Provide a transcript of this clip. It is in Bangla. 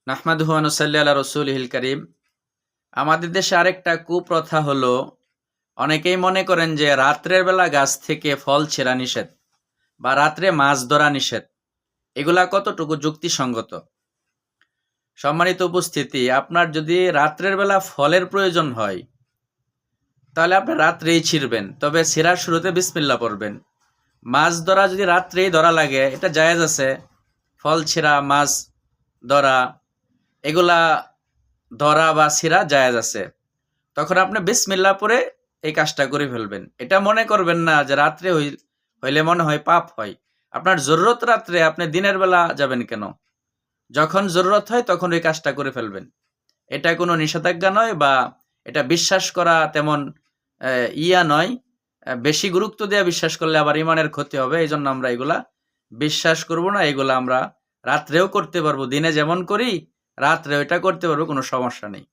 নাহমাদুহু ওয়া নুসাল্লি আলা রাসূলিহিল কারীম। আমাদের দেশে আরেকটা কুপ্রথা হলো, অনেকেই মনে করেন যে রাত্রের বেলা গাছ থেকে ফল ছেঁড়া নিষেধ বা রাত্রে মাছ ধরা নিষেধ। এগুলা কতটুকু যুক্তিসঙ্গত? সম্মানিত উপস্থিতি, আপনার যদি রাত্রের বেলা ফলের প্রয়োজন হয় তাহলে আপনি রাত্রেই ছিঁড়বেন, তবে ছিঁড়ার শুরুতে বিসমিল্লাহ পড়বেন। মাছ ধরা যদি রাত্রেই ধরা লাগে, এটা জায়েজ আছে। ফল ছিঁড়া, মাছ ধরা, এগুলা ধরা বা ছিঁড়া জায়েজ আছে। তখন আপনি বিসমিল্লাহ পড়ে এই কাজটা করে ফেলবেন। এটা মনে করবেন না যে রাত্রে হইলে মনে হয় পাপ হয়। আপনার জরুরত রাত্রে, আপনি দিনের বেলা যাবেন কেন? যখন জরুরত হয় তখন ওই কাজটা করে ফেলবেন। এটা কোনো নিষেধাজ্ঞা নয়, বা এটা বিশ্বাস করা তেমন নয়। বেশি গুরুত্ব দিয়ে বিশ্বাস করলে আবার ইমানের ক্ষতি হবে। এই জন্য আমরা এগুলা বিশ্বাস করব না। এগুলা আমরা রাত্রেও করতে পারবো, দিনে যেমন করি রাত্রে ওইটা করতে পারবো, কোনো সমস্যা নেই।